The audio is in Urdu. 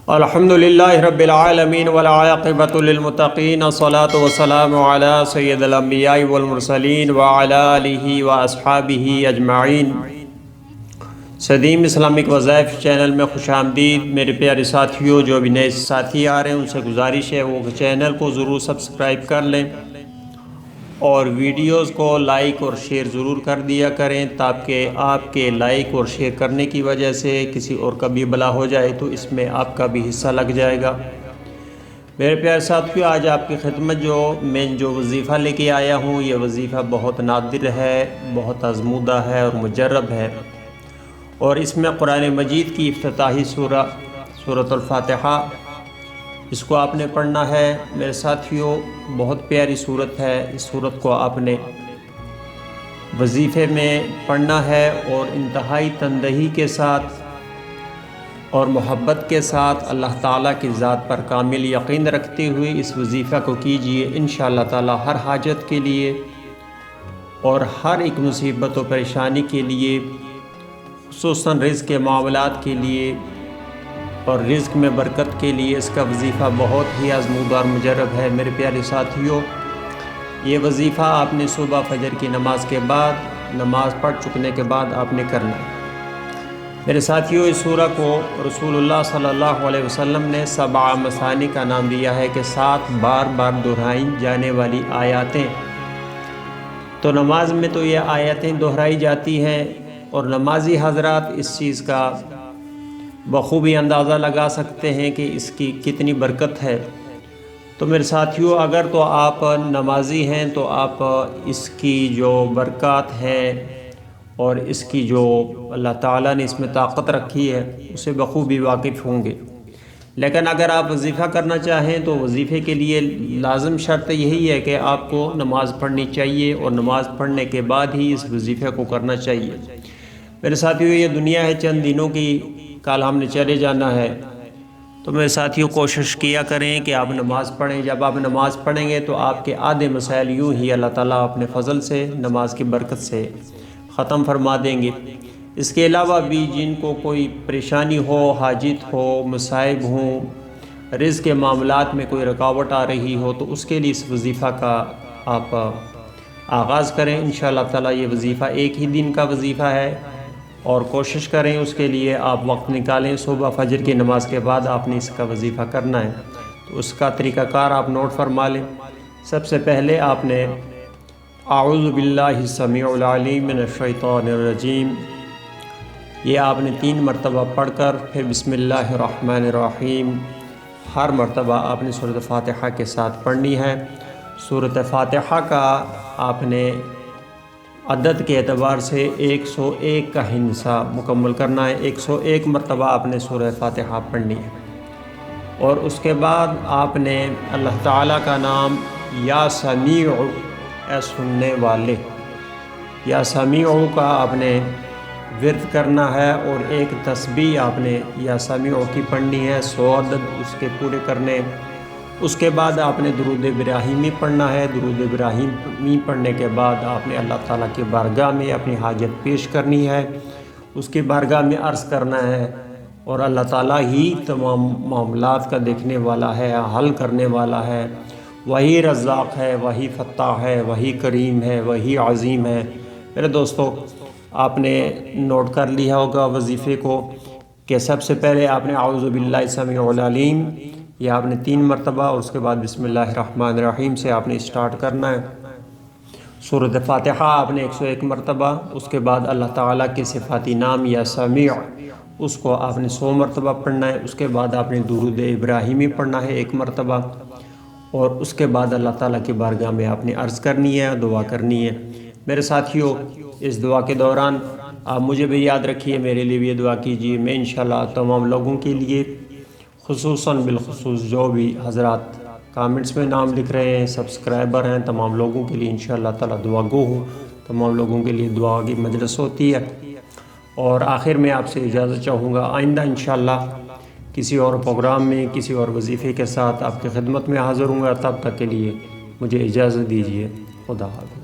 الحمدللہ رب العالمین والعاقبۃ للمتقین الصلاۃ والسلام علی سید الانبیاء والمرسلین وعلی آلہ واصحابہ اجمعین۔ صدیم اسلامک وظائف چینل میں خوش آمدید میرے پیارے ساتھیوں۔ جو بھی نئے ساتھی آ رہے ہیں ان سے گزارش ہے وہ چینل کو ضرور سبسکرائب کر لیں اور ویڈیوز کو لائک اور شیئر ضرور کر دیا کریں، تاکہ آپ کے لائک اور شیئر کرنے کی وجہ سے کسی اور کا بھی بھلا ہو جائے تو اس میں آپ کا بھی حصہ لگ جائے گا۔ میرے پیارے ساتھیوں، آج آپ کی خدمت میں جو وظیفہ لے کے آیا ہوں، یہ وظیفہ بہت نادر ہے، بہت آزمودہ ہے اور مجرب ہے، اور اس میں قرآن مجید کی افتتاحی سورۃ الفاتحہ، اس کو آپ نے پڑھنا ہے۔ میرے ساتھیوں، بہت پیاری سورت ہے، اس سورت کو آپ نے وظیفے میں پڑھنا ہے اور انتہائی تندہی کے ساتھ اور محبت کے ساتھ اللہ تعالیٰ کی ذات پر کامل یقین رکھتے ہوئے اس وظیفہ کو کیجئے۔ انشاءاللہ تعالیٰ ہر حاجت کے لیے اور ہر ایک مصیبت و پریشانی کے لیے، خصوصاً رزق کے معاملات کے لیے اور رزق میں برکت کے لیے، اس کا وظیفہ بہت ہی آزمودہ اور مجرب ہے۔ میرے پیارے ساتھیوں، یہ وظیفہ آپ نے صبح فجر کی نماز کے بعد، نماز پڑھ چکنے کے بعد آپ نے کرنا ہے۔ میرے ساتھیوں، اس سورہ کو رسول اللہ صلی اللہ علیہ وسلم نے 7 مثانی کا نام دیا ہے کہ 7 بار بار دہرائی جانے والی آیاتیں۔ تو نماز میں تو یہ آیتیں دہرائی جاتی ہیں اور نمازی حضرات اس چیز کا بخوبی اندازہ لگا سکتے ہیں کہ اس کی کتنی برکت ہے۔ تو میرے ساتھیوں، اگر تو آپ نمازی ہیں تو آپ اس کی جو برکات ہے اور اس کی جو اللہ تعالیٰ نے اس میں طاقت رکھی ہے اسے بخوبی واقف ہوں گے۔ لیکن اگر آپ وظیفہ کرنا چاہیں تو وظیفے کے لیے لازم شرط یہی ہے کہ آپ کو نماز پڑھنی چاہیے اور نماز پڑھنے کے بعد ہی اس وظیفے کو کرنا چاہیے۔ میرے ساتھیوں، یہ دنیا ہے چند دنوں کی، کل ہم نے چلے جانا ہے، تو میرے ساتھیوں کوشش کیا کریں کہ آپ نماز پڑھیں۔ جب آپ نماز پڑھیں گے تو آپ کے آدھے مسائل یوں ہی اللہ تعالیٰ اپنے فضل سے، نماز کی برکت سے ختم فرما دیں گے۔ اس کے علاوہ بھی جن کو کوئی پریشانی ہو، حاجت ہو، مصائب ہوں، رزق کے معاملات میں کوئی رکاوٹ آ رہی ہو، تو اس کے لیے اس وظیفہ کا آپ آغاز کریں۔ انشاءاللہ تعالیٰ یہ وظیفہ ایک ہی دن کا وظیفہ ہے اور کوشش کریں اس کے لیے آپ وقت نکالیں۔ صبح فجر کی نماز کے بعد آپ نے اس کا وظیفہ کرنا ہے، تو اس کا طریقہ کار آپ نوٹ فرما لیں۔ سب سے پہلے آپ نے اعوذ باللہ السمیع العلیم من الشیطان الرجیم، یہ آپ نے 3 مرتبہ پڑھ کر پھر بسم اللہ الرحمن الرحیم ہر مرتبہ آپ نے سورۃ فاتحہ کے ساتھ پڑھنی ہے۔ سورۃ فاتحہ کا آپ نے عدد کے اعتبار سے 101 کا ہندسہ مکمل کرنا ہے۔ 101 مرتبہ آپ نے سورہ فاتحہ پڑھنی ہے، اور اس کے بعد آپ نے اللہ تعالیٰ کا نام یا سمیع، اے سننے والے، یا سمیع کا آپ نے ورد کرنا ہے، اور ایک تسبیح آپ نے یا سمیع کی پڑھنی ہے، 100 عدد اس کے پورے کرنے۔ اس کے بعد آپ نے درود ابراہیمی پڑھنا ہے۔ درود ابراہیمی پڑھنے کے بعد آپ نے اللہ تعالیٰ کی بارگاہ میں اپنی حاجت پیش کرنی ہے، اس کی بارگاہ میں عرض کرنا ہے، اور اللہ تعالیٰ ہی تمام معاملات کا دیکھنے والا ہے، حل کرنے والا ہے، وہی رزاق ہے، وہی فتاح ہے، وہی کریم ہے، وہی عظیم ہے۔ میرے دوستو، آپ نے نوٹ کر لیا ہوگا وظیفے کو کہ سب سے پہلے آپ نے اعوذ باللہ السمیع العلیم، یہ آپ نے 3 مرتبہ، اور اس کے بعد بسم اللہ الرحمن الرحیم سے آپ نے اسٹارٹ کرنا ہے۔ سورۃ فاتحہ آپ نے 101 مرتبہ، اس کے بعد اللہ تعالیٰ کے صفاتی نام یا سمیع، اس کو آپ نے 100 مرتبہ پڑھنا ہے۔ اس کے بعد آپ نے درود ابراہیمی پڑھنا ہے 1 مرتبہ، اور اس کے بعد اللہ تعالیٰ کی بارگاہ میں آپ نے عرض کرنی ہے، دعا کرنی ہے۔ میرے ساتھیوں، اس دعا کے دوران آپ مجھے بھی یاد رکھیے، میرے لیے بھی یہ دعا کیجیے۔ میں انشاءاللہ تمام لوگوں کے لیے، خصوصاً بالخصوص جو بھی حضرات کامنٹس میں نام لکھ رہے ہیں، سبسکرائبر ہیں، تمام لوگوں کے لیے انشاءاللہ تعالیٰ دعا گو ہوں۔ تمام لوگوں کے لیے دعا کی مجلس ہوتی ہے، اور آخر میں آپ سے اجازت چاہوں گا۔ آئندہ انشاءاللہ کسی اور پروگرام میں، کسی اور وظیفے کے ساتھ آپ کی خدمت میں حاضر ہوں گا۔ تب تک کے لیے مجھے اجازت دیجیے۔ خدا حافظ۔